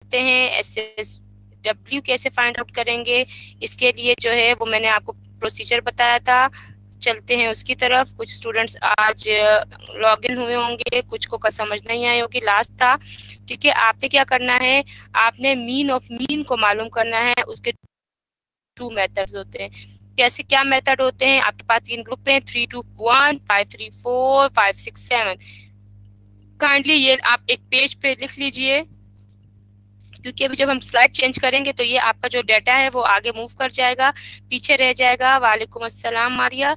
करते हैं। SSW कैसे फाइंड आउट करेंगे, इसके लिए जो है वो मैंने आपको प्रोसीजर बताया था। चलते हैं उसकी तरफ। कुछ स्टूडेंट्स आज लॉग इन हुए होंगे, कुछ को समझ नहीं आई होगी, लास्ट था। ठीक है, आपने क्या करना है, आपने मीन ऑफ मीन को मालूम करना है। उसके 2 मेथड्स होते हैं। कैसे, क्या मेथड होते हैं? आपके पास 3 ग्रुप हैं, 3 2 1, 5 3 4, 5 6 7। काइंडली ये आप एक पेज पे लिख लीजिए, क्योंकि अभी जब हम स्लाइड चेंज करेंगे तो ये आपका जो डाटा है वो आगे मूव कर जाएगा, पीछे रह जाएगा। वालेकुम अस्सलाम मारिया।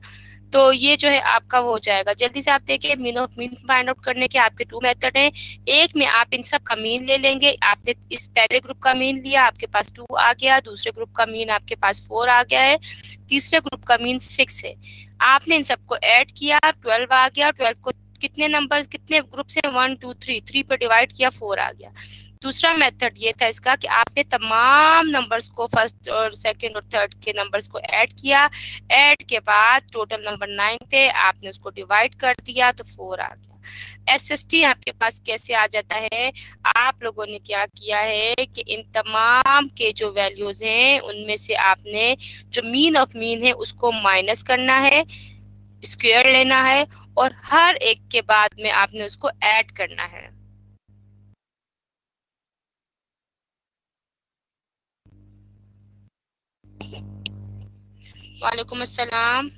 तो ये जो है आपका वो हो जाएगा। जल्दी से आप देखिए, mean of mean find out करने के आपके 2 मेथड हैं। एक में आप इन सब का मीन ले लेंगे। आपने इस पहले ग्रुप का मीन लिया, आपके पास 2 आ गया। दूसरे ग्रुप का मीन आपके पास 4 आ गया है। तीसरे ग्रुप का मीन 6 है। आपने इन सबको ऐड किया, 12 आ गया। 12 को कितने नंबर, कितने ग्रुप से, 1 2 3 पे डिवाइड किया, 4 आ गया। दूसरा मेथड ये था इसका कि आपने तमाम नंबर्स को, फर्स्ट और सेकंड और थर्ड के नंबर्स को ऐड किया। ऐड के बाद टोटल नंबर 9 थे, आपने उसको डिवाइड कर दिया तो 4 आ गया। SST आपके पास कैसे आ जाता है? आप लोगों ने क्या किया है कि इन तमाम के जो वैल्यूज हैं उनमें से आपने जो मीन ऑफ मीन है उसको माइनस करना है, स्क्वायर लेना है, और हर एक के बाद में आपने उसको ऐड करना है। वालेकुम अस्सलाम।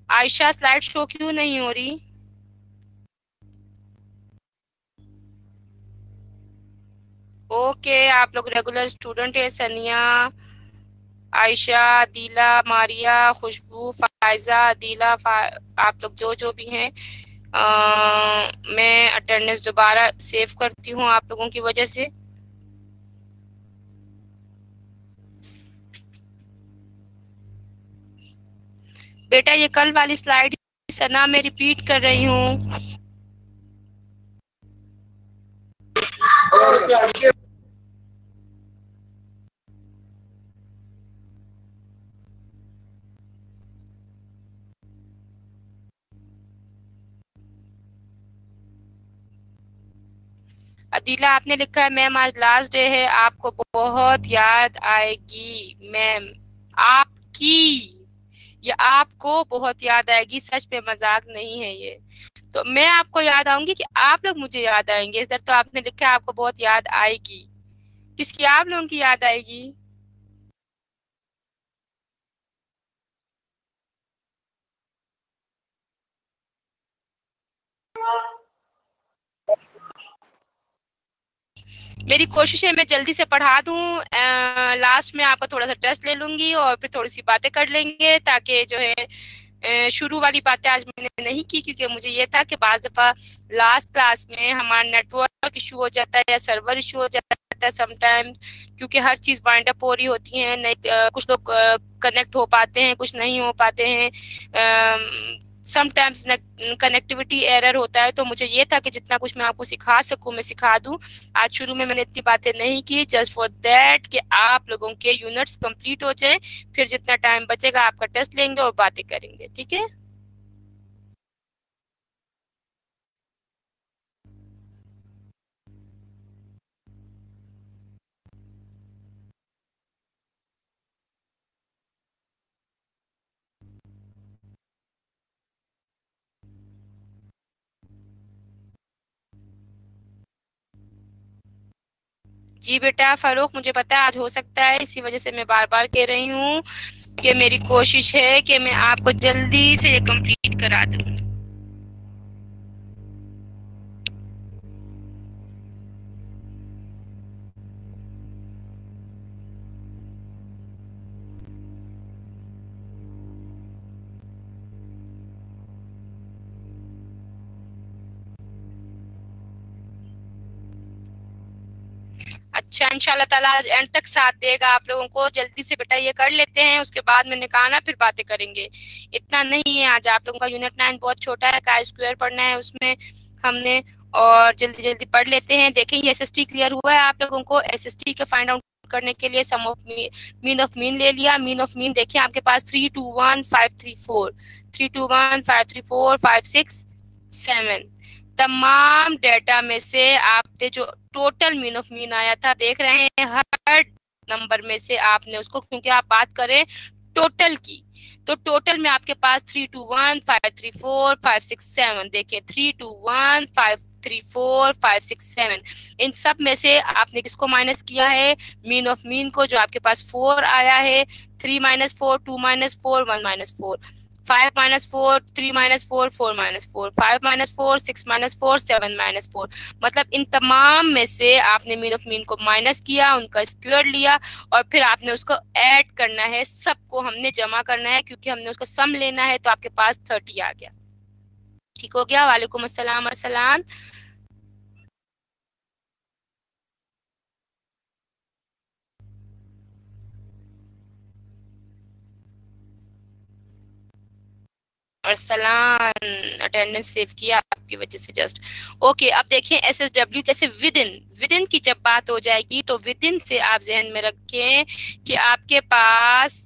आयशा, स्लाइड शो क्यों नहीं हो रही? ओके, आप लोग रेगुलर स्टूडेंट है। सनिया, आयशा, अदीला, मारिया, खुशबू, फायजा, अदीला, आप लोग जो जो भी हैं, मैं अटेंडेंस दोबारा सेव करती हूँ आप लोगों की वजह से। बेटा ये कल वाली स्लाइड सना मैं रिपीट कर रही हूँ। अदीला आपने लिखा है मैम आज लास्ट डे है, आपको बहुत याद आएगी मैम। आपकी, ये आपको बहुत याद आएगी, सच में मजाक नहीं है ये। तो मैं आपको याद आऊंगी कि आप लोग मुझे याद आएंगे? इधर तो आपने लिखा है आपको बहुत याद आएगी। किसकी, आप लोगों की याद आएगी? मेरी कोशिश है मैं जल्दी से पढ़ा दूं। लास्ट में आपका थोड़ा सा टेस्ट ले लूंगी और फिर थोड़ी सी बातें कर लेंगे, ताकि जो है शुरू वाली बातें आज मैंने नहीं की, क्योंकि मुझे ये था कि बाज दफा लास्ट क्लास में हमारा नेटवर्क इशू हो जाता है या सर्वर इशू हो जाता है समटाइम, क्योंकि हर चीज वाइंड अप हो रही होती है। नहीं, कुछ लोग कनेक्ट हो पाते हैं, कुछ नहीं हो पाते हैं। समटाइम्स कनेक्टिविटी एरर होता है। तो मुझे ये था कि जितना कुछ मैं आपको सिखा सकूं मैं सिखा दूं। आज शुरू में मैंने इतनी बातें नहीं की, जस्ट फॉर दैट कि आप लोगों के यूनिट्स कंप्लीट हो जाए। फिर जितना टाइम बचेगा आपका टेस्ट लेंगे और बातें करेंगे, ठीक है? जी बेटा फारूक, मुझे पता है आज हो सकता है, इसी वजह से मैं बार बार कह रही हूँ कि मेरी कोशिश है कि मैं आपको जल्दी से ये कंप्लीट करा दूँ। अच्छा, इंशाल्लाह ताला एंड तक साथ देगा आप लोगों को। जल्दी से बेटा ये कर लेते हैं, उसके बाद मैंने कहा ना फिर बातें करेंगे। इतना नहीं है आज आप लोगों का। यूनिट 9 बहुत छोटा है, का स्क्वायर पढ़ना है उसमें हमने, और जल्दी जल्दी पढ़ लेते हैं। देखें ये SST क्लियर हुआ है आप लोगों को? SST के फाइंड आउट करने के लिए सम ऑफ मीन ऑफ मीन ले लिया। मीन ऑफ मीन देखिए आपके पास 3 2 1 5 3 4, 3 2 1 5 3 4 5 6 7। तमाम डेटा में से आपने जो टोटल मीन ऑफ मीन आया था, देख रहे हैं हर नंबर में से आपने उसको, क्योंकि आप बात करें टोटल की, तो टोटल में आपके पास 321 534 567, देखिए 321 534 567, इन सब में से आपने किसको माइनस किया है, मीन ऑफ मीन को, जो आपके पास 4 आया है, 3 minus 4 2 minus 4 1 minus 4, 5 minus 4 3 minus 4 4 minus 4, 5 minus 4 6 minus 4 7 minus 4, मतलब इन तमाम में से आपने मीन ऑफ मीन को माइनस किया, उनका स्क्वायर लिया और फिर आपने उसको ऐड करना है, सबको हमने जमा करना है, क्योंकि हमने उसका सम लेना है, तो आपके पास 30 आ गया। ठीक हो गया, वालेकुम अस्सलाम अरसलान। अरसलान अटेंडेंस सेव किया आपकी वजह से जस्ट। ओके, अब देखिए SSW कैसे विद इन की जब बात हो जाएगी, तो विद इन से आप जहन में रखें कि आपके पास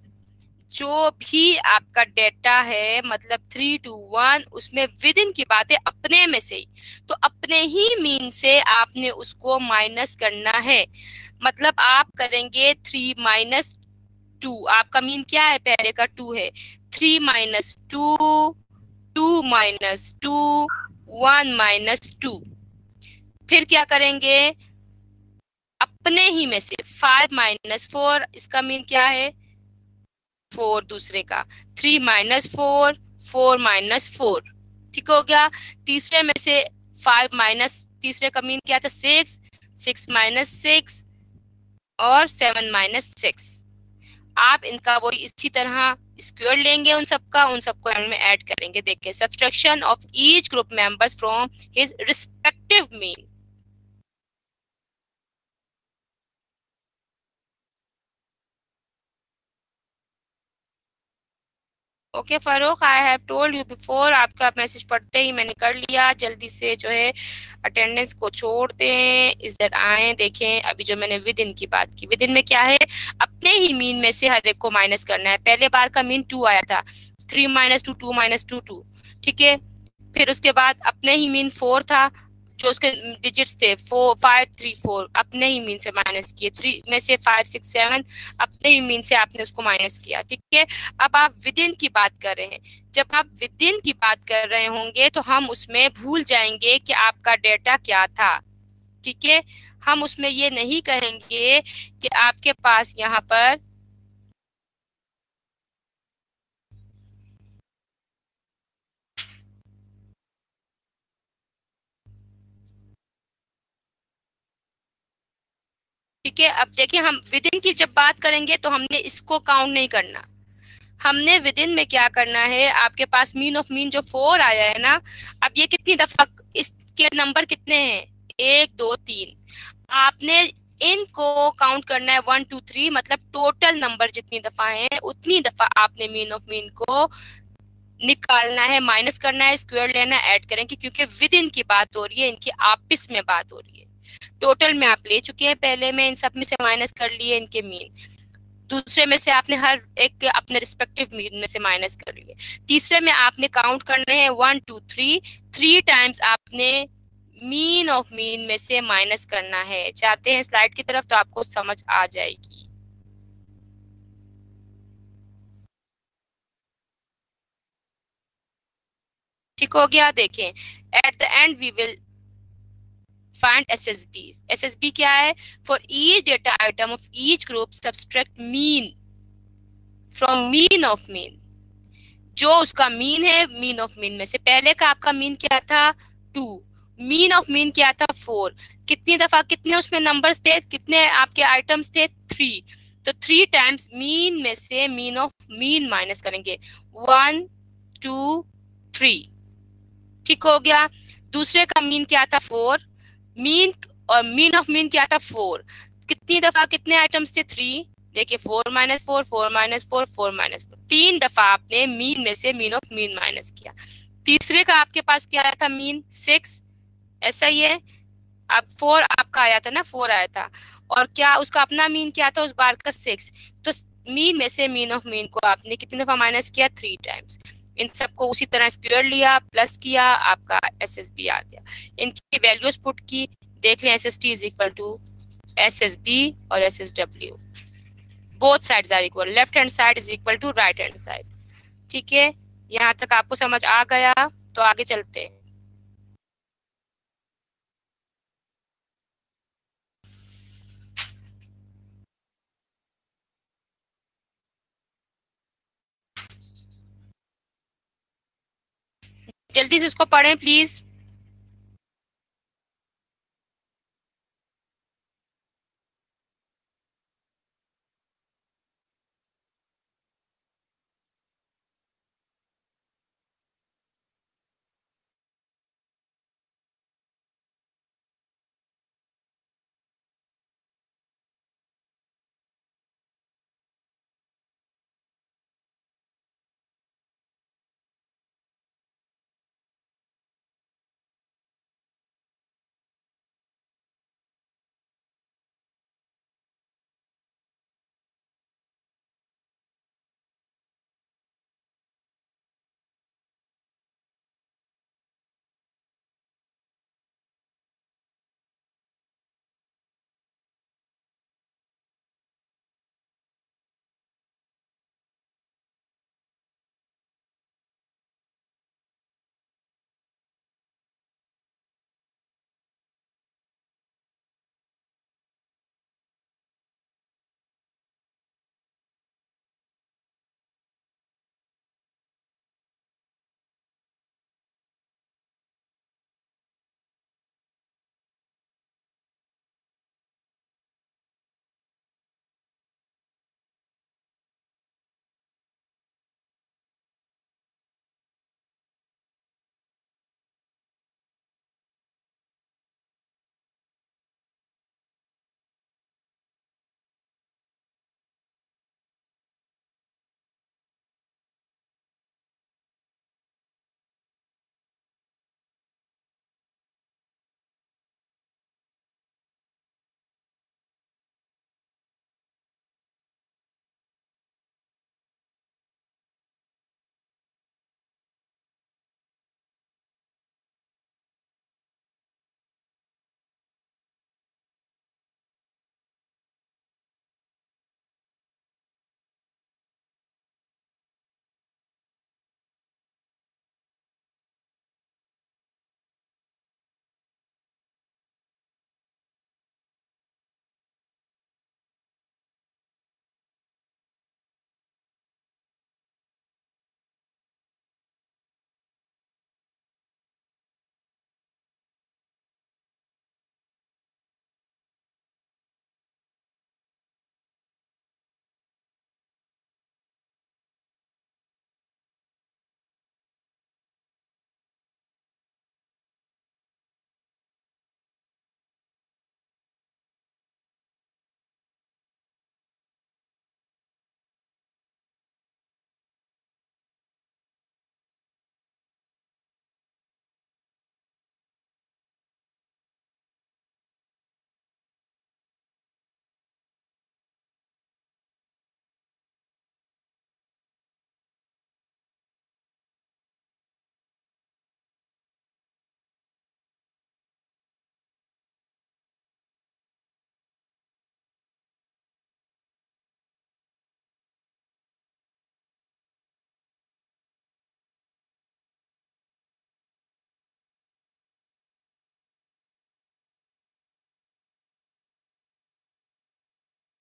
जो भी आपका डेटा है, मतलब 3 to 1, उसमें विद इन की बात है अपने में से ही, तो अपने ही मीन से आपने उसको माइनस करना है। मतलब आप करेंगे 3 माइनस 2, आपका मीन क्या है, पहले का 2 है, 3 माइनस 2 2 माइनस 2 1 माइनस 2, फिर क्या करेंगे अपने ही में से 5 माइनस 4, इसका मीन क्या है 4 दूसरे का, 3 माइनस 4 4 माइनस 4, ठीक हो गया। तीसरे में से 5 माइनस, तीसरे का मीन क्या था 6 6 माइनस 6 और 7 माइनस 6, आप इनका वो इसी तरह स्क्वायर लेंगे, उन सबको एंड में ऐड करेंगे। देखिए subtraction of each group members from his respective mean. Okay Farooq, I have told you before, आपका मैसेज पढ़ते ही मैंने कर लिया, जल्दी से जो है अटेंडेंस को छोड़ दें, इधर आए। देखें अभी जो मैंने विद इन की बात की, विद इन में क्या है, अपने ही मीन में से हर एक को माइनस करना है। पहले बार का मीन 2 आया था, 3 माइनस 2 2 माइनस 2 2, ठीक है। फिर उसके बाद अपने ही मीन 4 था, जो उसके डिजिट्स थे 4 5 3 4, अपने ही मीन से माइनस किए, 3 में से 5 6 7, अपने ही मीन से आपने उसको माइनस किया, ठीक है। अब आप विद इन की बात कर रहे हैं, जब आप विद इन की बात कर रहे होंगे तो हम उसमें भूल जाएंगे कि आपका डेटा क्या था, ठीक है। हम उसमें ये नहीं कहेंगे कि आपके पास यहाँ पर ठीक है। अब देखिए हम विद इन की जब बात करेंगे तो हमने इसको काउंट नहीं करना, हमने विद इन में क्या करना है, आपके पास मीन ऑफ मीन जो 4 आया है ना, अब ये कितनी दफा, इसके नंबर कितने हैं 1 2 3, आपने इनको काउंट करना है 1 2 3, मतलब टोटल नंबर जितनी दफा है उतनी दफा आपने मीन ऑफ मीन को निकालना है, माइनस करना है, स्क्वायर लेना है, ऐड करेंगे, क्योंकि विद इन की बात हो रही है, इनकी आपस में बात हो रही है। टोटल में आप ले चुके हैं, पहले में इन सब में से माइनस कर लिए इनके मीन, दूसरे में से आपने हर एक के अपने रिस्पेक्टिव मीन में से माइनस कर लिए, तीसरे में आपने काउंट करने हैं 1 2 3, 3 टाइम्स आपने मीन ऑफ मीन में से माइनस करना है। जाते हैं स्लाइड की तरफ तो आपको समझ आ जाएगी। ठीक हो गया। देखें at the end we will find SSB। SSB क्या है, for each data item of each group subtract mean from mean of mean, जो उसका मीन है मीन ऑफ मीन में से, पहले का आपका मीन क्या था 2, मीन ऑफ मीन क्या था 4, कितनी दफा कितने उसमें नंबर्स थे, कितने आपके आइटम्स थे 3, तो 3 टाइम्स मीन में से मीन ऑफ मीन माइनस करेंगे 1 2 3, ठीक हो गया। दूसरे का मीन क्या था 4, मीन और मीन ऑफ मीन क्या था 4, कितनी दफा कितने आइटम्स थे 3, देखिए 4 माइनस 4 4 माइनस 4 4 माइनस 4, 3 दफा आपने मीन में से मीन ऑफ मीन माइनस किया। तीसरे का आपके पास क्या आया था मीन 6, ऐसा ही है, अब 4 आपका आया था ना, 4 आया था, और क्या उसका अपना मीन क्या था उस बार का 6, तो मीन में से मीन ऑफ मीन को आपने कितनी दफा माइनस किया 3 टाइम्स। इन सबको उसी तरह स्क्वायर लिया, प्लस किया, आपका SSB आ गया। इनकी वैल्यूज पुट की, देख लें SST is equal to SSB और SSW, both sides are equal, left hand side is equal to right hand side. ठीक है, यहाँ तक आपको समझ आ गया, तो आगे चलते हैं। जल्दी से इसको पढ़ें please.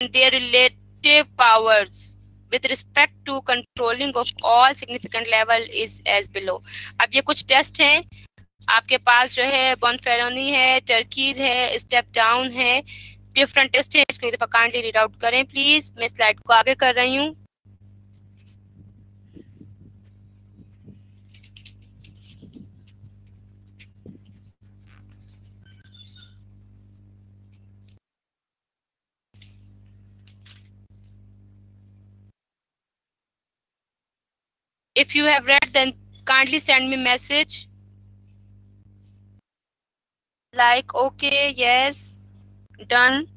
Their relative powers with respect to controlling of all significant level is as below। अब ये कुछ टेस्ट हैं आपके पास, जो है बॉनफेरोनी है, टर्कीज है, स्टेप डाउन है, डिफरेंट टेस्ट है। इसको एक दफा काइंडली रीड आउट करें प्लीज। मैं स्लाइड को आगे कर रही हूँ। If you have read, then kindly send me message like okay, yes, done.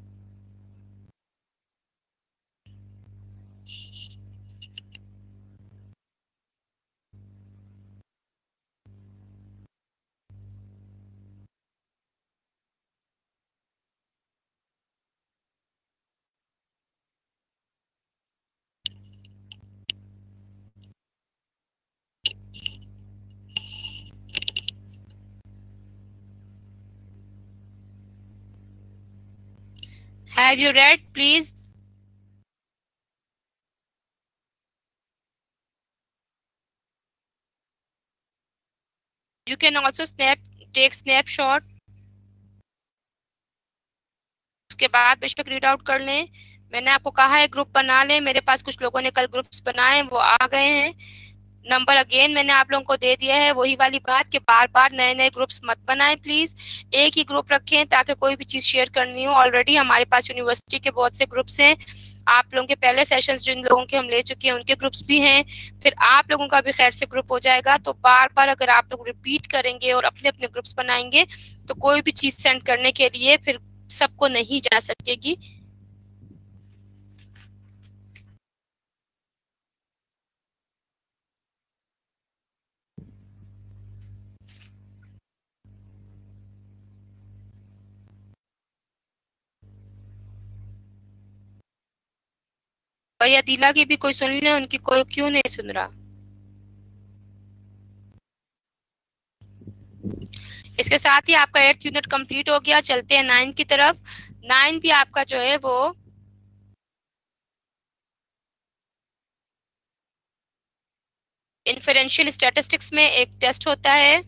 Have you read, please? You can also take snapshot. उसके बाद बेशक रीड आउट कर लें। मैंने आपको कहा है ग्रुप बना लें, मेरे पास कुछ लोगों ने कल ग्रुप्स बनाए, वो आ गए हैं। नंबर अगेन मैंने आप लोगों को दे दिया है, वही वाली बात कि बार बार नए नए ग्रुप्स मत बनाएं प्लीज, एक ही ग्रुप रखें ताकि कोई भी चीज शेयर करनी हो। ऑलरेडी हमारे पास यूनिवर्सिटी के बहुत से ग्रुप्स हैं, आप लोगों के पहले सेशंस जिन लोगों के हम ले चुके हैं उनके ग्रुप्स भी हैं, फिर आप लोगों का भी खैर से ग्रुप हो जाएगा। तो बार बार अगर आप लोग रिपीट करेंगे और अपने अपने ग्रुप्स बनाएंगे तो कोई भी चीज सेंड करने के लिए फिर सबको नहीं जा सकेगी। भैया दिला की भी कोई सुन ले, उनकी कोई क्यों नहीं सुन रहा। इसके साथ ही आपका 8th यूनिट कंप्लीट हो गया। चलते हैं 9 की तरफ। 9 भी आपका जो है वो इन्फरेंशियल स्टैटिस्टिक्स में एक टेस्ट होता है।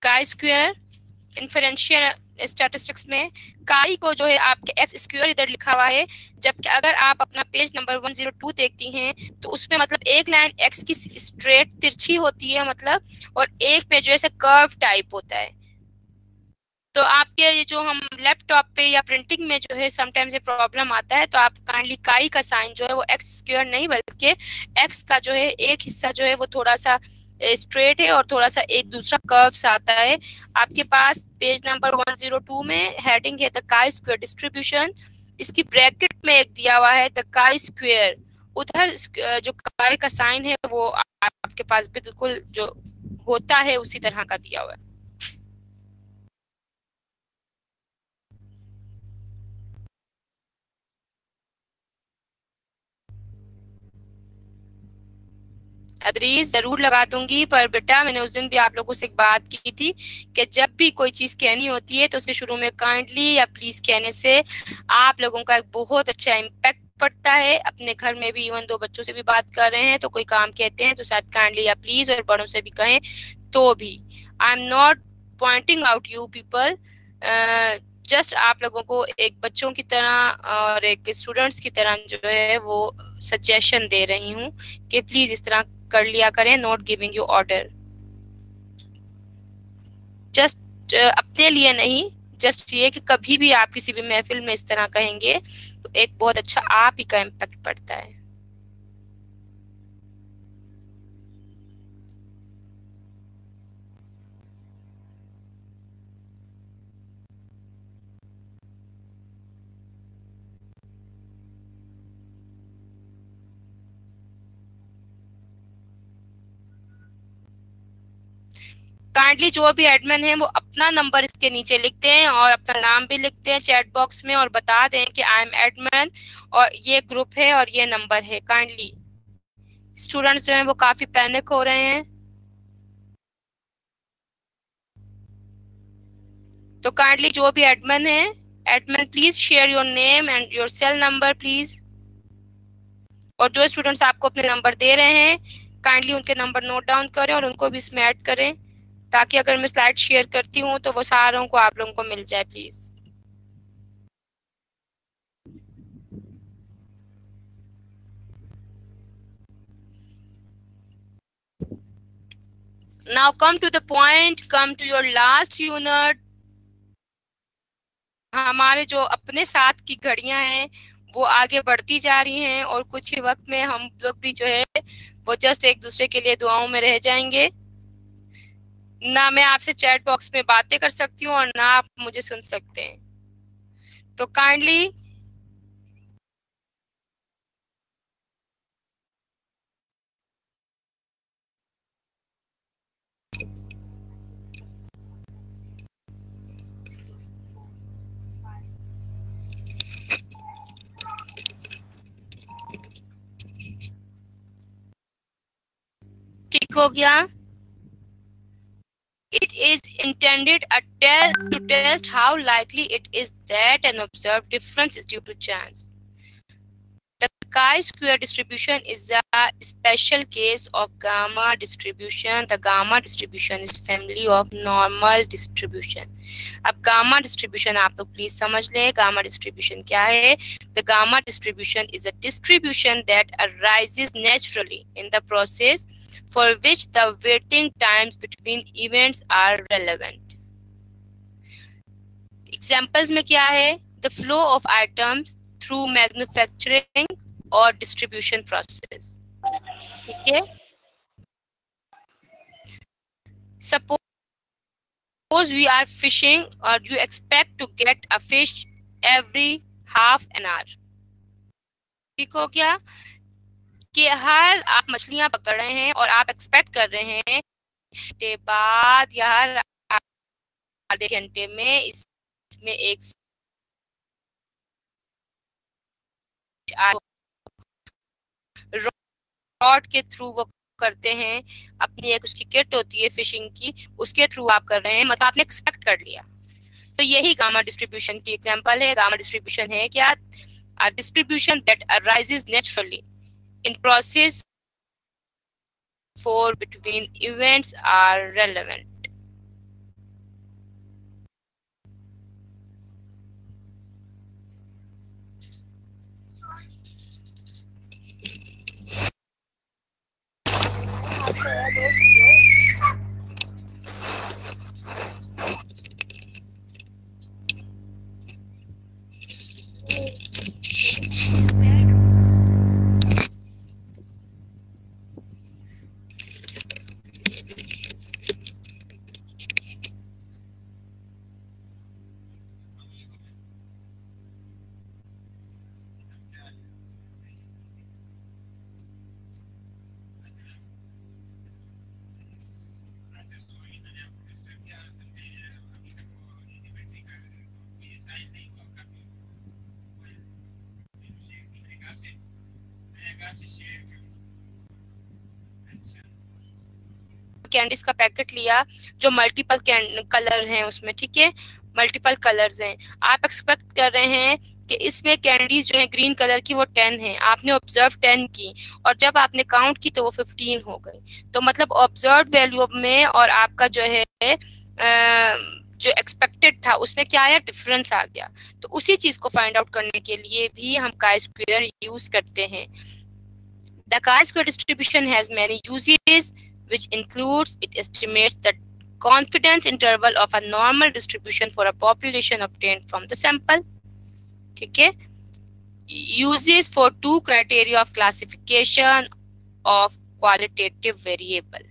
काई स्क्वायर इन्फरेंशियल स्टैटिस्टिक्स में काई को जो है आपके एक्स स्क्वायर इधर लिखा हुआ है, जबकि अगर आप अपना पेज नंबर 102 देखती हैं तो उसमें मतलब एक लाइन एक्स की स्ट्रेट तिरछी होती है मतलब, और एक पे जो है कर्व टाइप होता है। तो आपके ये जो हम लैपटॉप पे या प्रिंटिंग में जो है समटाइम्स ये प्रॉब्लम आता है, तो आप काइंडली काई का साइन जो है वो एक्स स्क्वायर नहीं बल्कि एक्स का जो है एक हिस्सा जो है वो थोड़ा सा स्ट्रेट है और थोड़ा सा एक दूसरा कर्व सा आता है। आपके पास पेज नंबर 102 में हेडिंग है द काई स्क्वायर डिस्ट्रीब्यूशन, इसकी ब्रैकेट में एक दिया हुआ है द काई स्क्वायर, उधर जो काई का साइन है वो आपके पास बिल्कुल जो होता है उसी तरह का दिया हुआ है। अदरीज जरूर लगा दूंगी, पर बेटा मैंने उस दिन भी आप लोगों से एक बात की थी कि जब भी कोई चीज कहनी होती है तो उसके शुरू में काइंडली या प्लीज कहने से आप लोगों का एक बहुत अच्छा इम्पैक्ट पड़ता है। अपने घर में भी इवन दो बच्चों से भी बात कर रहे हैं तो कोई काम कहते हैं तो शायद काइंडली या प्लीज, और बड़ों से भी कहें तो भी। I am not pointing out you people, just आप लोगों को एक बच्चों की तरह और एक स्टूडेंट्स की तरह जो है वो सजेशन दे रही हूँ कि प्लीज इस तरह कर लिया करें, not giving you order. Just अपने लिए नहीं, जस्ट ये कि कभी भी आप किसी भी महफिल में इस तरह कहेंगे तो एक बहुत अच्छा आप ही का इम्पैक्ट पड़ता है। काइंडली जो भी एडमिन है वो अपना नंबर इसके नीचे लिखते हैं और अपना नाम भी लिखते हैं चैट बॉक्स में और बता दें कि आई एम एडमिन और ये ग्रुप है और ये नंबर है। काइंडली स्टूडेंट्स जो हैं वो काफी पैनिक हो रहे हैं, तो काइंडली जो भी एडमिन है, admin please share your name and your cell number please. और जो स्टूडेंट्स आपको अपने नंबर दे रहे हैं काइंडली उनके नंबर नोट डाउन करें और उनको भी इसमें ऐड करें, ताकि अगर मैं स्लाइड शेयर करती हूँ तो वो सारों को आप लोगों को मिल जाए please. Now come to the point, come to your last unit. हमारे जो अपने साथ की घड़ियां हैं वो आगे बढ़ती जा रही हैं और कुछ ही वक्त में हम लोग भी जो है वो जस्ट एक दूसरे के लिए दुआओं में रह जाएंगे। ना मैं आपसे चैट बॉक्स में बातें कर सकती हूँ और ना आप मुझे सुन सकते हैं, तो काइंडली ठीक हो गया? It is intended to test how likely it is that an observed difference is due to chance. The chi-square distribution is a special case of gamma distribution. The gamma distribution is family of normal distribution. अब gamma distribution आप लोग please समझ लें, gamma distribution क्या है? The gamma distribution is a distribution that arises naturally in the process for which the waiting times between events are relevant. Examples में क्या है? The flow of items through manufacturing or distribution process. ठीक है? Suppose we are fishing or you expect to get a fish every half an hour. ठीक हो गया? कि हर आप मछलियां पकड़ रहे हैं और आप एक्सपेक्ट कर रहे हैं के बाद या हर आधे घंटे में इसमें एक रॉड के थ्रू वो करते हैं, अपनी एक उसकी किट होती है फिशिंग की, उसके थ्रू आप कर रहे हैं, मतलब आपने एक्सपेक्ट कर लिया। तो यही गामा डिस्ट्रीब्यूशन की एग्जांपल है। गामा डिस्ट्रीब्यूशन है क्या? A distribution that arises naturally in process for between events are relevant. Candies का पैकेट लिया जो मल्टीपल कलर हैं उसमें, ठीक है, मल्टीपल कलर्स हैं। आप एक्सपेक्ट कर रहे हैं कि इसमें कैंडीज जो है ग्रीन कलर की वो 10 है, आपने ऑब्जर्व 10 की और जब आपने काउंट की तो वो 15 हो गई। तो मतलब ऑब्जर्व वैल्यू में और आपका जो है जो एक्सपेक्टेड था उसमें क्या आया? डिफरेंस आ गया। तो उसी चीज को फाइंड आउट करने के लिए भी हम काई स्क्वायर यूज करते हैं। The chi-square distribution has many uses, which includes it estimates the confidence interval of a normal distribution for a population obtained from the sample. ठीक है? Uses for two criteria of classification of qualitative variable.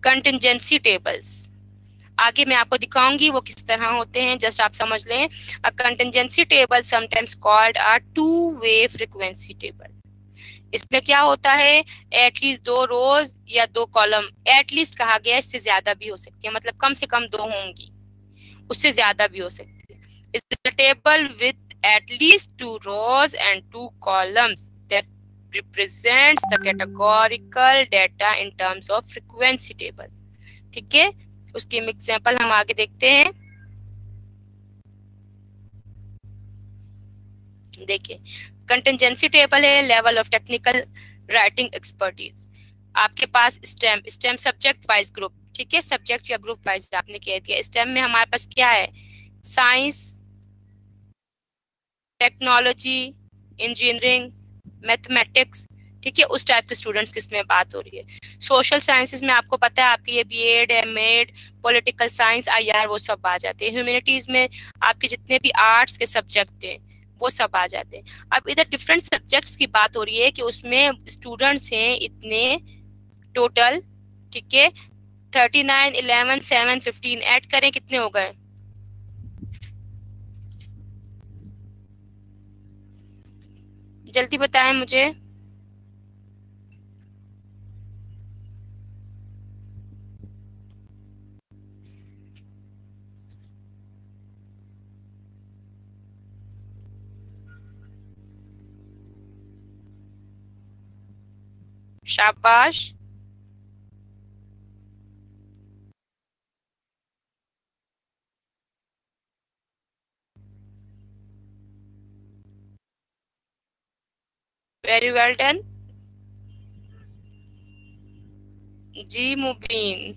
Contingency tables. आगे मैं आपको दिखाऊंगी वो किस तरह होते हैं, जस्ट आप समझ लें। A contingency table sometimes called a two-way frequency table. इसमें क्या होता है? एटलीस्ट 2 रोज या 2 कॉलम, एटलीस्ट कहा गया, इससे ज्यादा भी हो सकती है, मतलब कम से कम 2 होंगी, उससे ज्यादा भी हो सकती है। It's a table with at least 2 rows and 2 columns that represents the categorical data in terms of frequency table. ठीक है, उसके एग्जांपल हम आगे देखते हैं। देखिए, कंटिजेंसी टेबल है level of technical writing expertise. आपके पास स्टेम सब्जेक्ट वाइज ग्रुप, ठीक है, सब्जेक्ट या ग्रुप वाइज आपने कह दिया। स्टेम में हमारे पास क्या है? साइंस, टेक्नोलॉजी, इंजीनियरिंग, मैथमेटिक्स, ठीक है, उस टाइप के स्टूडेंट्स की इसमें बात हो रही है। सोशल साइंसेज में आपको पता है आपकी ये BEd, MEd, political science, IR वो सब आ जाते हैं। ह्यूमैनिटीज में आपके जितने भी आर्ट्स के सब्जेक्ट हैं वो सब आ जाते हैं। अब इधर डिफरेंट सब्जेक्ट्स की बात हो रही है कि उसमें स्टूडेंट्स हैं इतने टोटल ठीक है, 39, 11, 7, 15 ऐड करें, कितने हो गए? जल्दी बताएं मुझे। शाबाश। Very well done. जी मुबीन,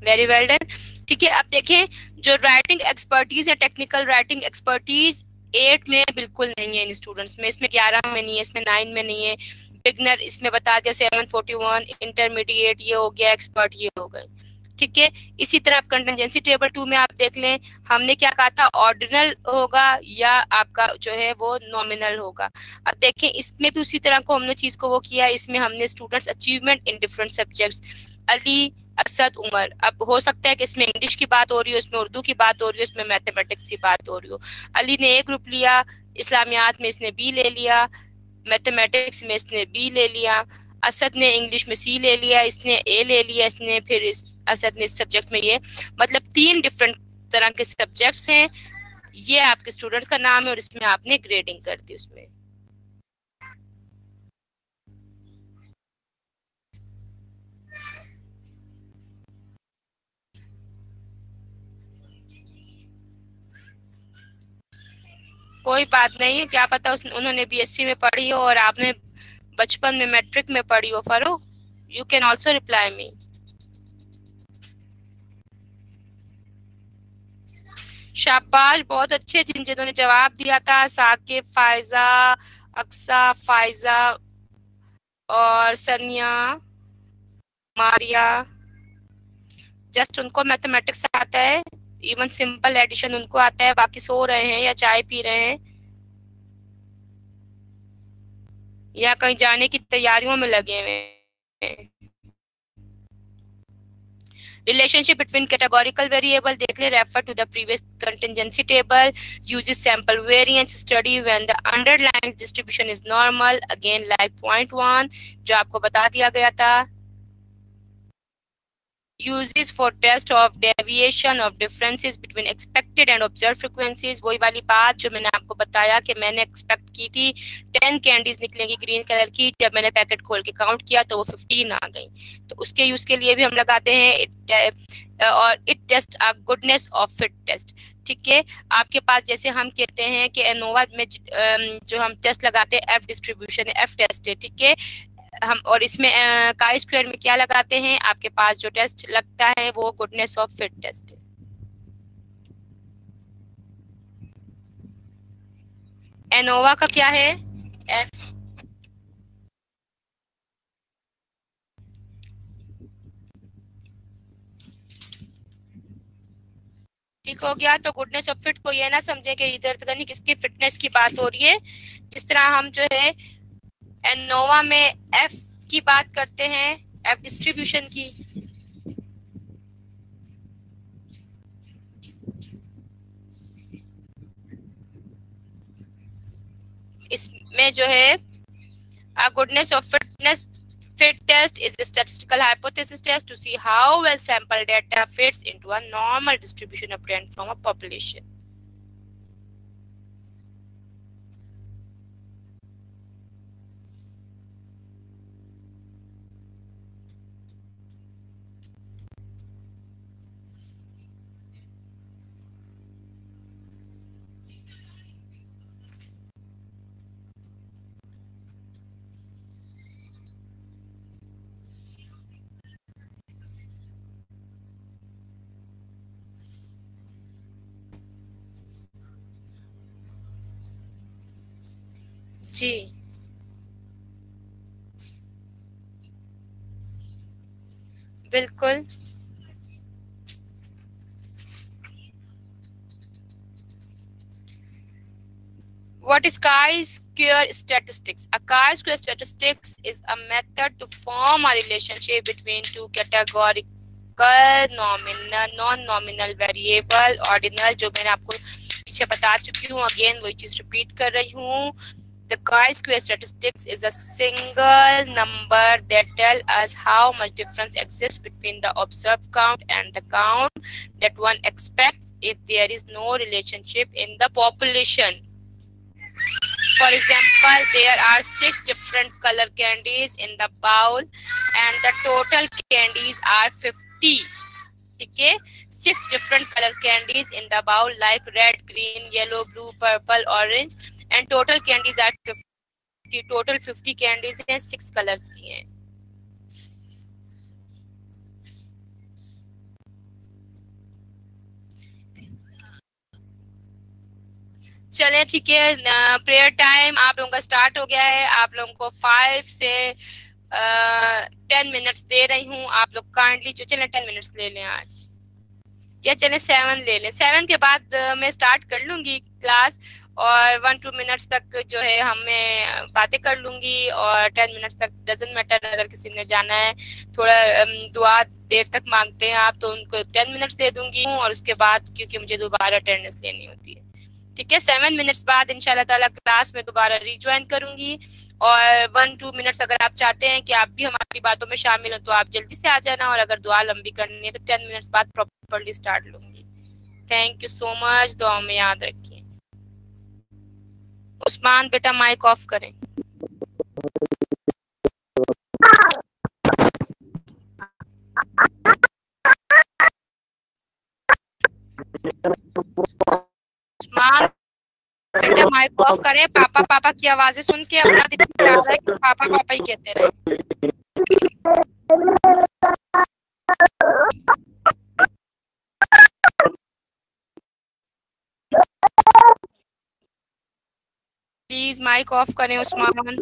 वेरी वेल डन। ठीक है, अब देखें, जो राइटिंग एक्सपर्टीज है, टेक्निकल राइटिंग एक्सपर्टीज 8 में बिल्कुल नहीं है इन स्टूडेंट्स में, इसमें 11 में नहीं है, इसमें 9 में नहीं है। बिगनर इसमें बता दिया 741, इंटरमीडिएट ये हो गया, एक्सपर्ट ये हो गए। ठीक है, इसी तरह आप कंटिजेंसी टेबल 2 में आप देख लें, हमने क्या कहा था, ऑर्डिनल होगा या आपका जो है वो नॉमिनल होगा। अब देखें, इसमें भी उसी तरह को हमने चीज को वो किया, इसमें हमने students achievement in different subjects, Ali, Asad, Umar. अब हो सकता है कि इसमें इंग्लिश की बात हो रही हो, इसमें उर्दू की बात हो रही हो, इसमें मैथमेटिक्स की बात हो रही हो। अली ने ए ग्रुप लिया, इस्लामियात में इसने बी ले लिया, मैथमेटिक्स में इसने बी ले लिया। असद ने इंग्लिश में सी ले लिया, इसने ए ले लिया, इसने फिर असद ने इस सब्जेक्ट में ये, मतलब 3 डिफरेंट तरह के सब्जेक्ट्स हैं। ये आपके स्टूडेंट्स का नाम है और इसमें आपने ग्रेडिंग कर दी उसमें। कोई बात नहीं, क्या पता उन्होंने बीएससी में पढ़ी हो और आपने बचपन में मैट्रिक में पढ़ी हो। Furrow, you can also reply me. शाबाश, बहुत अच्छे जिन जिन्होंने जवाब दिया था, साकिब, फायजा, अक्सा, फायजा और सनिया, मारिया। जस्ट उनको मैथमेटिक्स आता है, इवन सिंपल एडिशन उनको आता है, बाकी सो रहे हैं या चाय पी रहे हैं या कहीं जाने की तैयारियों में लगे हुए हैं। Relationship between categorical variable देख ले, refer to the previous contingency table, uses sample variance study when the underlying distribution is normal, again like point 1 जो आपको बता दिया गया था। uses for test of deviation of differences between expected and observed frequencies, वही वाली बात जो मैंने आपको बताया कि मैंने एक्सपेक्ट की थी 10 कैंडीज निकलेंगी ग्रीन कलर की, जब मैंने पैकेट खोल के काउंट किया तो वो 15 आ गई। तो उसके यूज के लिए भी हम लगाते हैं और it test a goodness of fit test. ठीक है, आपके पास जैसे हम कहते हैं कि एनोवा में जो हम टेस्ट लगाते हैं एफ डिस्ट्रीब्यूशन है, एफ टेस्ट है। ठीक है, हम और इसमें काई स्क्वायर में क्या लगाते हैं, आपके पास जो टेस्ट लगता है वो गुडनेस ऑफ फिट टेस्ट है। एनोवा का क्या है, एफ। ठीक हो गया, तो गुडनेस ऑफ फिट को ये ना समझे कि इधर पता नहीं किसकी फिटनेस की बात हो रही है। जिस तरह हम जो है एनोवा में एफ की बात करते हैं, एफ डिस्ट्रीब्यूशन की, इसमें जो है goodness of fitness fit test is a statistical hypothesis test to see how well sample data fits into a normal distribution obtained from a population. जी बिल्कुल, What is chi-square statistics? A chi-square statistics is a method to form a relationship between two categorical nominal non-nominal variable ordinal, जो मैंने आपको पीछे बता चुकी हूँ. Again वही चीज रिपीट कर रही हूँ. The chi-square statistics is a single number that tell us how much difference exists between the observed count and the count that one expects if there is no relationship in the population. For example, there are 6 different color candies in the bowl and the total candies are 50. Okay, 6 different color candies in the bowl like red, green, yellow, blue, purple, orange, and total candies are 50. Total 50 candies हैं, 6 colors की हैं. चले ठीक है, prayer time आप लोगों का start हो गया है. आप लोगों को 5 से 10 मिनट्स दे रही हूँ. आप लोग काइंडली जो चले 10 मिनट्स ले लें आज, या चले 7 ले लें. 7 के बाद मैं स्टार्ट कर लूंगी क्लास और 1-2 मिनट्स तक जो है हमें बातें कर लूंगी और 10 मिनट्स तक डजंट मैटर. अगर किसी ने जाना है थोड़ा दुआ देर तक मांगते हैं आप तो उनको 10 मिनट्स दे दूंगी और उसके बाद क्योंकि मुझे दोबारा अटेंडेंस लेनी होती है. ठीक है, 7 मिनट्स बाद इंशाल्लाह ताला क्लास में दोबारा रिज्वाइन करूंगी. और 1-2 मिनट्स अगर आप चाहते हैं कि आप भी हमारी बातों में शामिल हो तो आप जल्दी से आ जाना. और अगर दुआ लंबी करनी है तो 10 मिनट्स बाद प्रॉपर्ली स्टार्ट लूंगी. Thank you so much. दुआ में याद रखिए. उस्मान बेटा माइक ऑफ करें. उस्मान बेटा माइक ऑफ करें. पापा पापा की आवाजें सुन के अपना दिल बता रहा है कि पापा पापा ही कहते रहे. प्लीज माइक ऑफ करें उस्मान.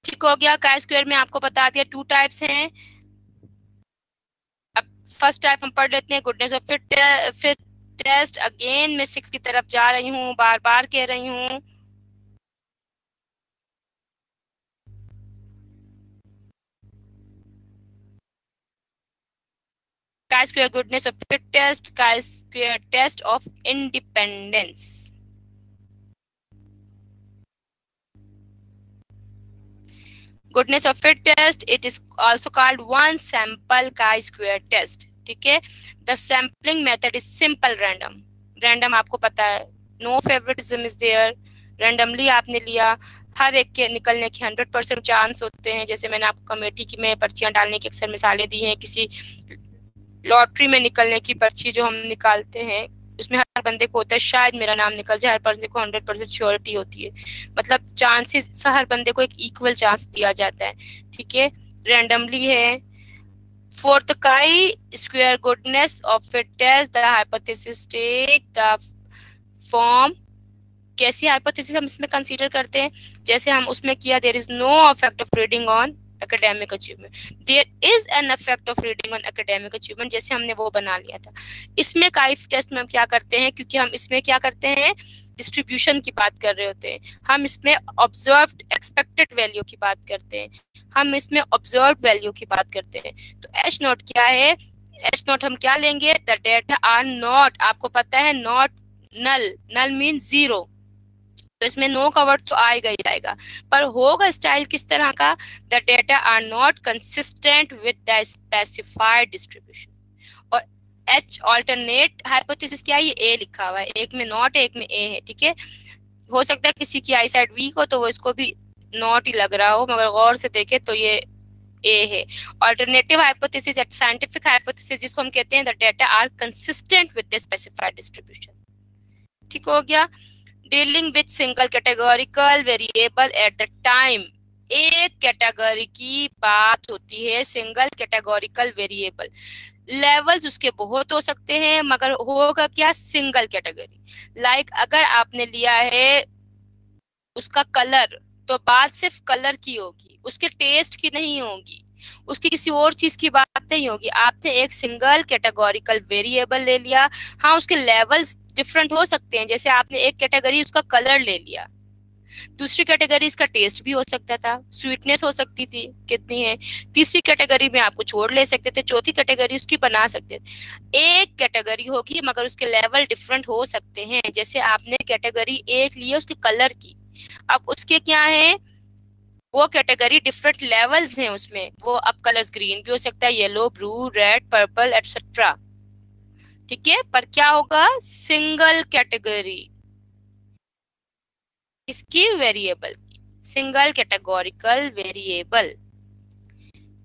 ठीक हो गया. chi स्क्वायर में आपको बता दिया 2 टाइप्स हैं. अब फर्स्ट टाइप हम पढ़ लेते हैं, goodness of fit test. Again मैं 6 की तरफ जा रही हूँ, बार बार कह रही हूँ. chi square goodness of fit test, chi square test of independence. Goodness of fit test, it is also called one sample chi square test. ठीक है, the sampling method is simple random. Random आपको पता है, no favoritism is there. Randomly आपने लिया, हर एक के निकलने की 100% चांस होते हैं. जैसे मैंने आपको कमेटी की में पर्चियां डालने की अक्सर मिसालें दी हैं. किसी लॉटरी में निकलने की पर्ची जो हम निकालते हैं उसमें हर बंदे को होता है शायद मेरा नाम निकल जाए. हर बंदे को 100% श्योरिटी होती है, मतलब चांसेस हर बंदे को एक इक्वल चांस दिया जाता है. ठीक है, रैंडमली है. For the chi-square goodness of fit test, the hypothesis take the form. कैसी hypothesis हम इसमें कंसीडर करते हैं? जैसे हम उसमें किया, there is no effect of reading on academic achievement. There is an effect of reading on academic achievement. जैसे हमने वो बना लिया था. इसमें chi टेस्ट में हम क्या करते हैं, क्योंकि हम इसमें क्या करते हैं, डिस्ट्रीब्यूशन की बात कर रहे होते हैं. हम इसमें ऑब्जर्व्ड एक्सपेक्टेड वैल्यू की बात करते हैं. हम इसमें ऑब्जर्व्ड वैल्यू की बात करते हैं. तो एच नोट क्या है? एच नोट हम क्या लेंगे? द डेटा आर नॉट, आपको पता है नॉट नल. Null mean 0. तो इसमें नो का वर्ड तो आएगा ही आएगा, पर होगा स्टाइल किस तरह का? The data are not consistent with the specified distribution. और एच ऑल्टरनेट हाइपोथेसिस क्या है? ये ए लिखा हुआ है, एक में नॉट है एक में ए है. ठीक है, हो सकता है किसी की आई साइड वीक हो तो वो इसको भी नॉट ही लग रहा हो, मगर गौर से देखे तो ये ए है. ऑल्टरनेटिव हाइपोथेसिस या साइंटिफिक हाइपोथेसिस जिसको हम कहते हैं the data are consistent with the specified distribution. ठीक हो गया. Dealing with single categorical variable at the time. एक कैटेगरी की बात होती है, सिंगल कैटेगोरिकल वेरिएबल. लेवल्स उसके बहुत हो सकते हैं, मगर होगा क्या? Single category. लाइक अगर आपने लिया है उसका कलर, तो बात सिर्फ कलर की होगी, उसके टेस्ट की नहीं होगी. उसकी किसी और चीज की बात नहीं होगी। आपने एक सिंगल कैटेगोरिकल वेरिएबल ले लिया, हाँ उसके लेवल्स डिफरेंट हो सकते हैं, जैसे आपने एक कैटेगरी उसका कलर ले लिया, दूसरी कैटेगरी इसका टेस्ट भी हो सकता था, स्वीटनेस हो सकती थी कितनी है, तीसरी कैटेगरी में आपको छोड़ ले सकते थे, चौथी कैटेगरी उसकी बना सकते थे। एक कैटेगरी होगी मगर उसके लेवल डिफरेंट हो सकते हैं। जैसे आपने कैटेगरी एक ली है उसके कलर की, अब उसके क्या है, वो कैटेगरी डिफरेंट लेवल्स हैं उसमें, वो अब कलर्स ग्रीन भी हो सकता है, yellow, blue, red, purple etcetera, ठीक है। पर क्या होगा, सिंगल कैटेगरी इसकी वेरिएबल की, single categorical variable,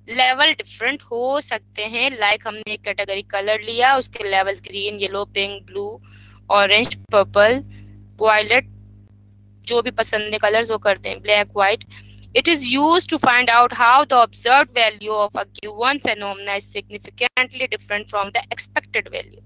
level different हो सकते हैं। लाइक हमने एक कैटेगरी कलर लिया, उसके levels green, yellow, pink, blue, orange, purple, violet, जो भी पसंद है कलर्स वो करते हैं, black, white. It is used to find out how the observed value of a given phenomena is significantly different from the expected value.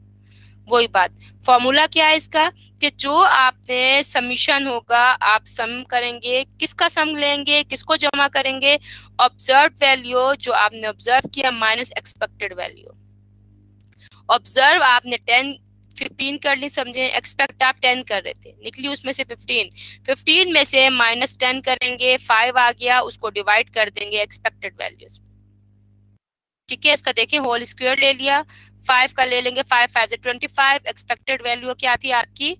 वही बात, formula क्या है इसका, कि जो आपने समीशन होगा, आप सम करेंगे, किसका सम लेंगे, किसको जमा करेंगे, ऑब्जर्व वैल्यू जो आपने ऑब्जर्व किया माइनस एक्सपेक्टेड वैल्यू। ऑब्जर्व आपने 15 कर ली समझे, एक्सपेक्ट आप 10 कर रहे थे, निकली उसमें से 15 में से माइनस 10 करेंगे, 5 आ गया, उसको डिवाइड कर देंगे एक्सपेक्टेड वैल्यूज, ठीक है। इसका देखें होल स्क्वायर ले लिया, 5 का ले लेंगे, 5 5 से 25, एक्सपेक्टेड वैल्यू क्या थी आपकी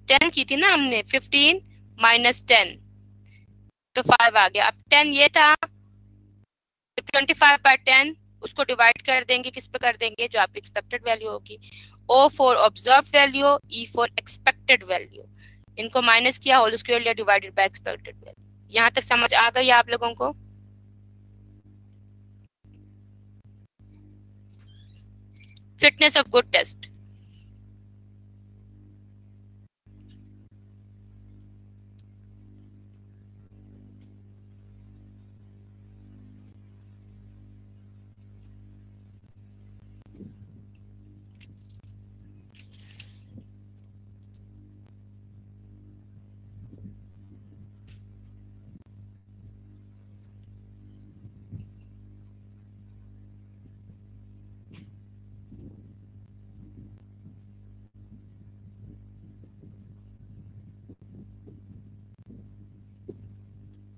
10 की थी ना हमने, 15 माइनस 10 तो 5 आ गया। अब 10 ये था, 25/10 उसको डिवाइड कर देंगे, किस पे कर देंगे, जो आपकी एक्सपेक्टेड वैल्यू होगी। O for observe value, E for expected value, इनको माइनस किया, होल स्क्वायर लिया, डिवाइडेड बाय एक्सपेक्टेड वैल्यू। यहाँ तक समझ आ गई आप लोगों को। Fitness of good test,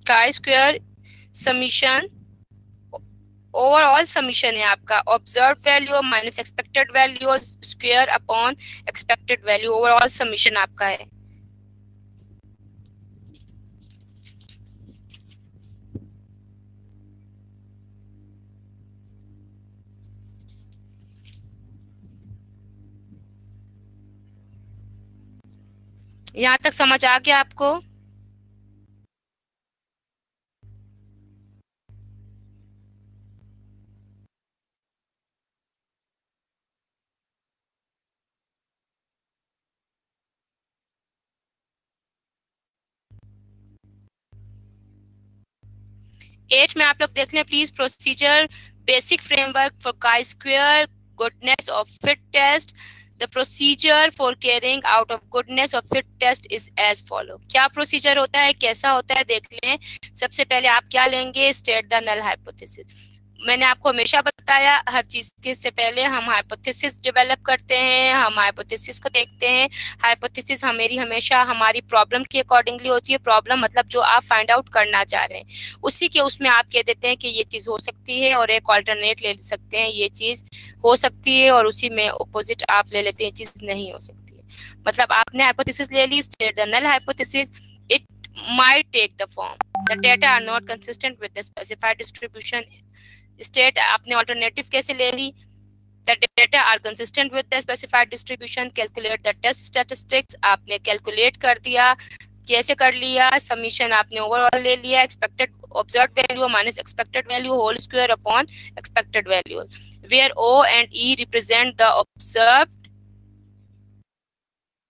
chi square summation, overall summation है आपका, observe value minus expected value square upon expected value, overall summation आपका है। यहाँ तक समझ आ गया आपको। एट में आप लोग देख लें please, procedure basic framework for chi square goodness of fit test. The procedure for carrying out of goodness of fit test is as follow. क्या प्रोसीजर होता है, कैसा होता है, देख लें। सबसे पहले आप क्या लेंगे, स्टेट द नल हाइपोथेसिस। मैंने आपको हमेशा बताया, हर चीज के से पहले हम हाइपोथेसिस डेवलप करते हैं, हम हाइपोथेसिस को देखते हैं। हाइपोथेसिस हमेशा हमारी प्रॉब्लम के अकॉर्डिंगली होती है। प्रॉब्लम मतलब जो आप फाइंड आउट करना चाह रहे हैं, उसी के उसमें आप कह देते हैं कि ये चीज हो सकती है, और एक ऑल्टरनेट ले सकते हैं, ये चीज हो सकती है, और उसी में अपोजिट आप ले लेते हैं, चीज नहीं हो सकती है। मतलब आपने हाइपोथेसिस ले ली, state the null hypothesis, it might take the form the data are not consistent with the specified distribution. State आपने ऑल्टरनेटिव कैसे ले ली, the data are consistent with the specified distribution, calculate the test statistics, आपने calculate कर दिया, कैसे कर लिया, समीशन आपने ओवरऑल ले लिया, expected observed value minus expected value whole square upon expected value, where O and E represent the observed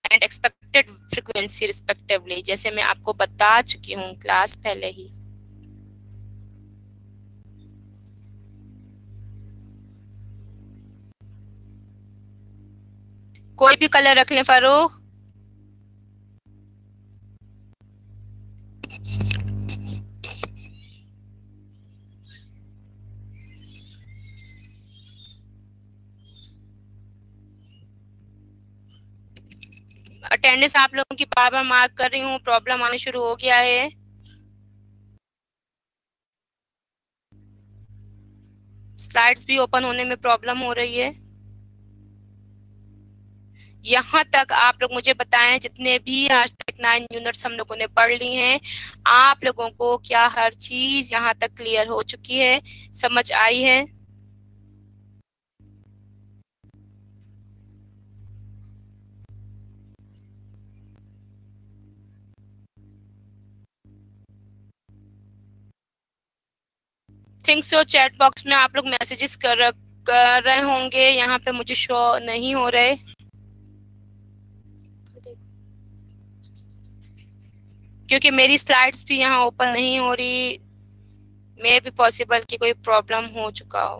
and expected frequency respectively, जैसे मैं आपको बता चुकी हूँ क्लास पहले ही। कोई भी कलर रख लें फारूक। अटेंडेंस आप लोगों की बार बार मार्क कर रही हूँ, प्रॉब्लम आने शुरू हो गया है। स्लाइड्स भी ओपन होने में प्रॉब्लम हो रही है। यहाँ तक आप लोग मुझे बताएं, जितने भी आज तक 9 यूनिट्स हम लोगों ने पढ़ ली हैं, आप लोगों को क्या हर चीज यहाँ तक क्लियर हो चुकी है, समझ आई है? Think so. चैट बॉक्स में आप लोग मैसेजेस कर रहे होंगे, यहाँ पे मुझे शो नहीं हो रहे, क्योंकि मेरी स्लाइड्स भी यहाँ ओपन नहीं हो रही। मे भी पॉसिबल कि कोई प्रॉब्लम हो चुका हो।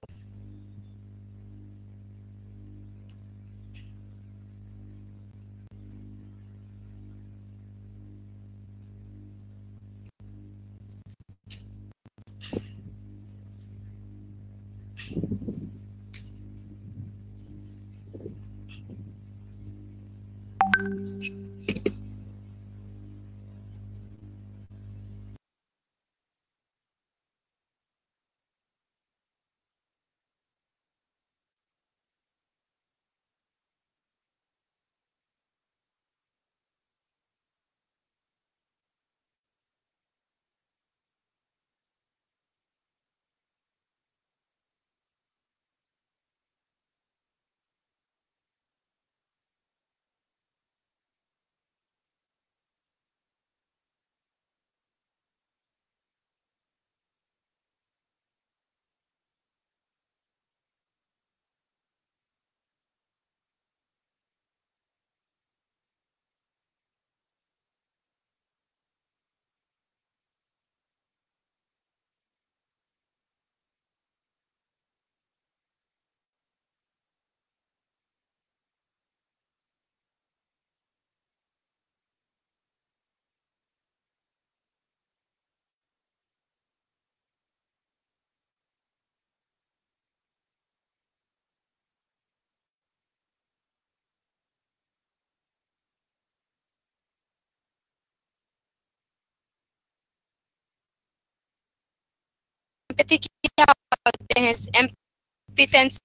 एम्पैथी क्या होते हैं? एम्पैथेंस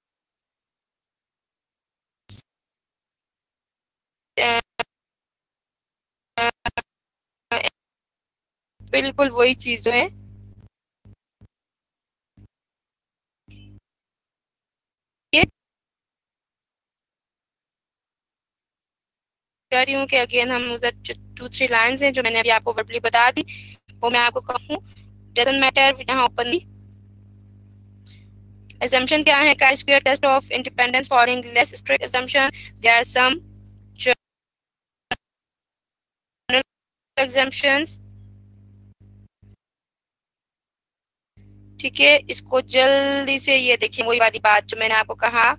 बिल्कुल वही चीज है। ये कह रही हूँ कि अगेन हम उधर 2-3 लाइंस हैं जो मैंने अभी आपको वर्बली बता दी, वो मैं आपको कहूँ, डजंट मैटर यहाँ ओपनली। assumption क्या है? chi-square test of independence following less strict assumption. There are some general exemptions। ठीक है, इसको जल्दी से ये देखिए, वही वाली बात जो मैंने आपको कहा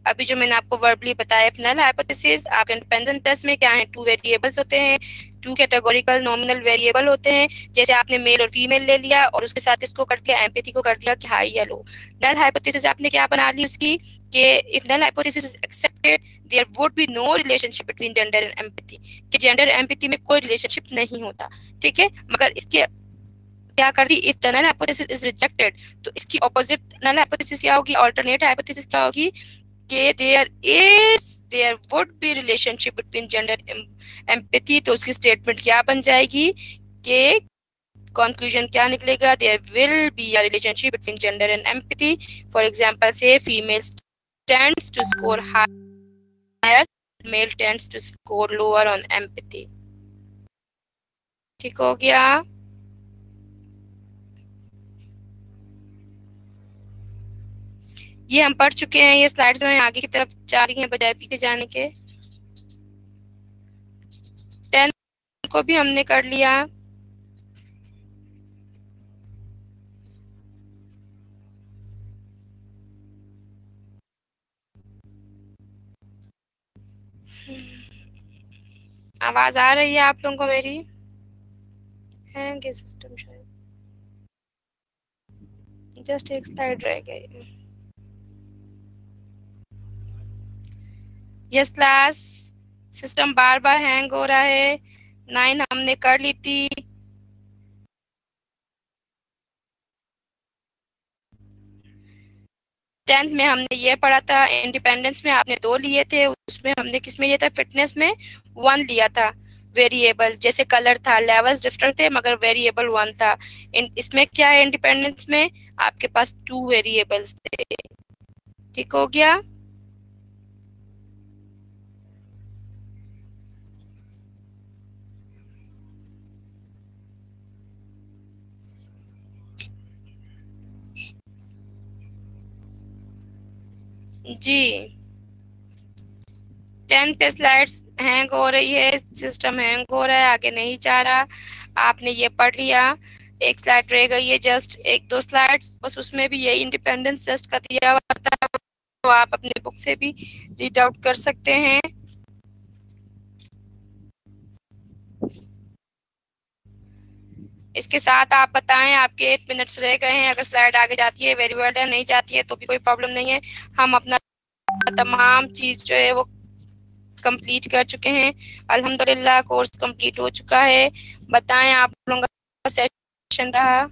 अभी, जो मैंने आपको वर्बली बताया, नल हाइपोथेसिस आपके इंडिपेंडेंट टेस्ट में क्या है? 2 वेरिएबल्स होते हैं, 2 कैटेगोरिकल नॉमिनल वेरिएबल होते हैं। जैसे आपने मेल और फीमेल ले लिया और उसके साथ इसको कर दिया, एम्पैथी को कर दिया कि हाई या लो। नल हाइपोथेसिस आपने क्या बना ली उसकी, कि if null hypothesis is accepted there would be no relationship between gender and empathy, कि जेंडर एम्पैथी में कोई रिलेशनशिप नहीं होता। ठीक है, मगर इसके क्या कर दी, if the null hypothesis is rejected, तो इसकी ऑपोजिट नल हाइपोथेसिस क्या होगी, अल्टरनेट हाइपोथेसिस क्या होगी, कि there would be relationship between gender empathy. तो उसकी स्टेटमेंट क्या बन जाएगी, कि कंक्लूजन क्या निकलेगा, there will be a relationship between gender and empathy. For example say female tends to score higher, male tends to score lower on empathy. ठीक हो गया? ये हम पढ़ चुके हैं, ये स्लाइड्स जो हैं आगे की तरफ जा रही हैं बजाय पीछे जाने के। 10 को भी हमने कर लिया। आवाज आ रही है आप लोगों को मेरी? हैंग है सिस्टम शायद, जस्ट एक स्लाइड रह गई। यस क्लास, सिस्टम बार बार हैंग हो रहा है। 9 हमने कर ली थी। टेंथ में हमने ये पढ़ा था, इंडिपेंडेंस में आपने 2 लिए थे, उसमें हमने किस में लिया था, फिटनेस में 1 लिया था। वेरिएबल जैसे कलर था, लेवल्स डिफरेंट थे मगर वेरिएबल 1 था। इसमें क्या है, इंडिपेंडेंस में आपके पास 2 वेरिएबल्स थे। ठीक हो गया। जी 10 पे स्लाइड्स हैंग हो रही है, सिस्टम हैंग हो रहा है, आगे नहीं जा रहा। आपने ये पढ़ लिया। एक स्लाइड रह गई है, जस्ट 1-2 स्लाइड्स बस, उसमें भी यही इंडिपेंडेंस टेस्ट का दिया हुआ था, तो आप अपने बुक से भी रीड आउट कर सकते हैं। इसके साथ आप बताएं, आपके 8 मिनट्स रह गए हैं। अगर स्लाइड आगे जाती है, वेरी वेल, नहीं जाती है तो भी कोई प्रॉब्लम नहीं है। हम अपना तमाम चीज जो है वो कंप्लीट कर चुके हैं। अल्हम्दुलिल्लाह कोर्स कंप्लीट हो चुका है। बताएं आप लोगों का सेशन रहा।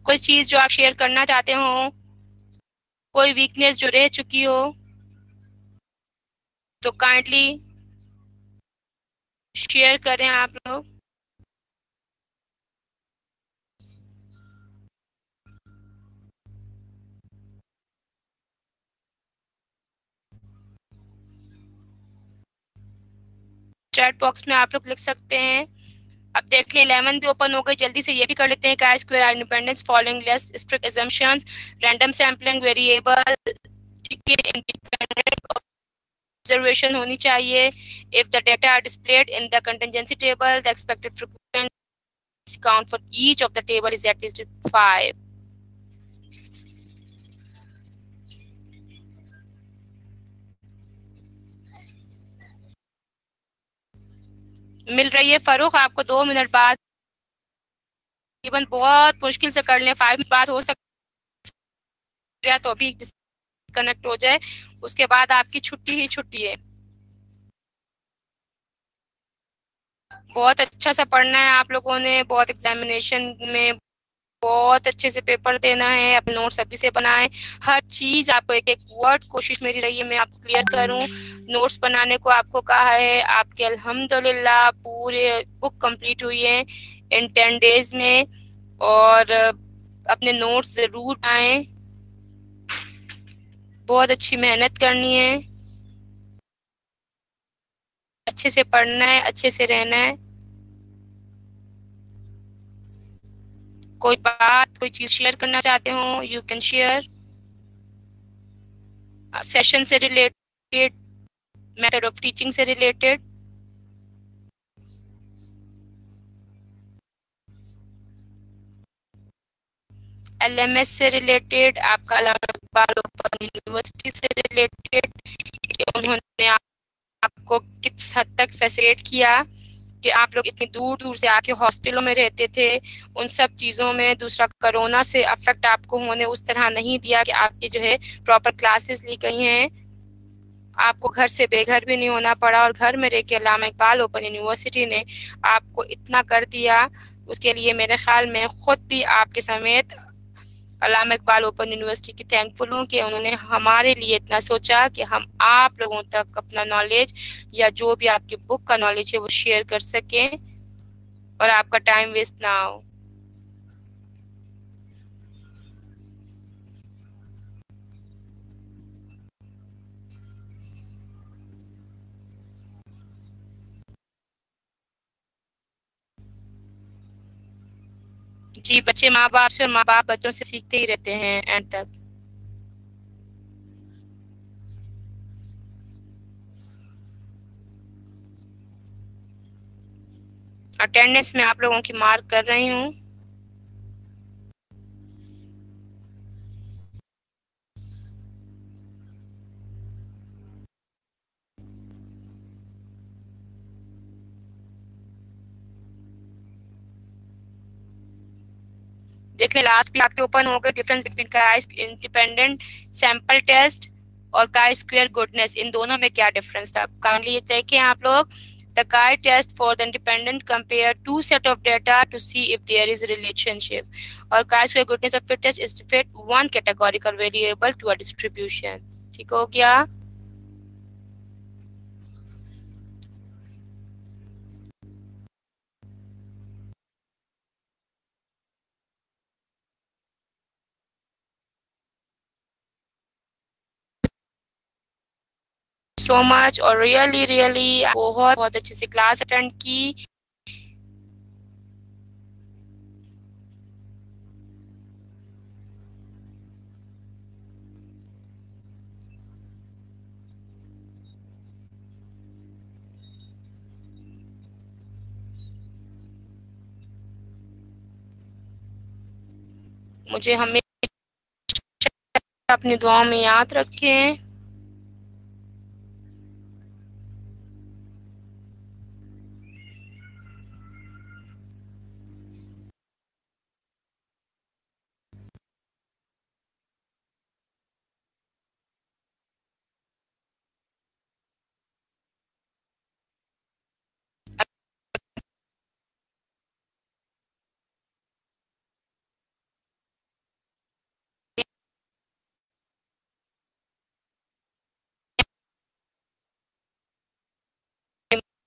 कोई चीज जो आप शेयर करना चाहते हो, कोई वीकनेस जो रह चुकी हो, तो काइंडली शेयर करें आप लोग। चैट बॉक्स में आप लोग लिख सकते हैं। अब देख लें 11 भी ओपन हो गई, जल्दी से ये भी कर लेते हैं। Chi square independence following less strict assumptions, random sampling, variable, ठीक है, इंडिपेंडेंट ऑब्जर्वेशन होनी चाहिए। If the data are displayed in the contingency table, the expected frequency count for each of the table is at least 5। मिल रही है फरूख आपको 2 minute बाद? तकरीबन बहुत मुश्किल से कर लें, 5 मिनट बाद हो सकता है तो अभी डिस्कनेक्ट हो जाए, उसके बाद आपकी छुट्टी ही छुट्टी है। बहुत अच्छा सा पढ़ना है आप लोगों ने, बहुत एग्जामिनेशन में बहुत अच्छे से पेपर देना है। अपने नोट्स अभी से बनाएं, हर चीज आपको एक एक वर्ड कोशिश मेरी रही है मैं आपको क्लियर करूं। नोट्स बनाने को आपको कहा है, आपके अल्हम्दुलिल्लाह पूरे बुक कंप्लीट हुई है इन 10 डेज में। और अपने नोट्स जरूर आए, बहुत अच्छी मेहनत करनी है, अच्छे से पढ़ना है, अच्छे से रहना है। कोई बात, कोई चीज शेयर करना चाहते हो, यू कैन शेयर। सेशन से रिलेटेड, मेथड ऑफ टीचिंग से रिलेटेड। एलएमएस से रिलेटेड, आपका अल्लामा इकबाल ओपन यूनिवर्सिटी से रिलेटेड, उन्होंने आपको किस हद तक फैसिलिटेट किया कि आप लोग इतनी दूर दूर से आके हॉस्टलों में रहते थे, उन सब चीज़ों में। दूसरा, कोरोना से अफेक्ट आपको होने उस तरह नहीं दिया कि आपकी जो है प्रॉपर क्लासेस ली गई हैं, आपको घर से बेघर भी नहीं होना पड़ा, और घर में रह के अल्लामा इकबाल ओपन यूनिवर्सिटी ने आपको इतना कर दिया। उसके लिए मेरे ख्याल में खुद भी आपके समेत अल्लामा इकबाल ओपन यूनिवर्सिटी की थैंकफुल हूँ कि उन्होंने हमारे लिए इतना सोचा कि हम आप लोगों तक अपना नॉलेज या जो भी आपकी बुक का नॉलेज है वो शेयर कर सकें और आपका टाइम वेस्ट ना हो। जी, बच्चे माँ बाप से और माँ बाप बच्चों से सीखते ही रहते हैं एंड तक। अटेंडेंस में आप लोगों की मार्क कर रही हूँ। देख लें लास्ट भी आपके ओपन हो गए, डिफरेंस बिटवीन का इंडिपेंडेंट सैंपल टेस्ट और का स्क्वायर गुडनेस, इन दोनों में क्या डिफरेंस था। काइंडली ये देखें आप लोग। The chi test for the independent compare two set of data to see if there is a relationship. और chi square goodness of fit test is to fit one categorical variable to a distribution. ठीक हो गया। So much और really really बहुत बहुत अच्छे से class attend की। मुझे हमेशा अपनी दुआओं में याद रखें।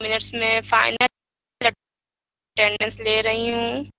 मिनट्स में फाइनल अटेंडेंस ले रही हूँ।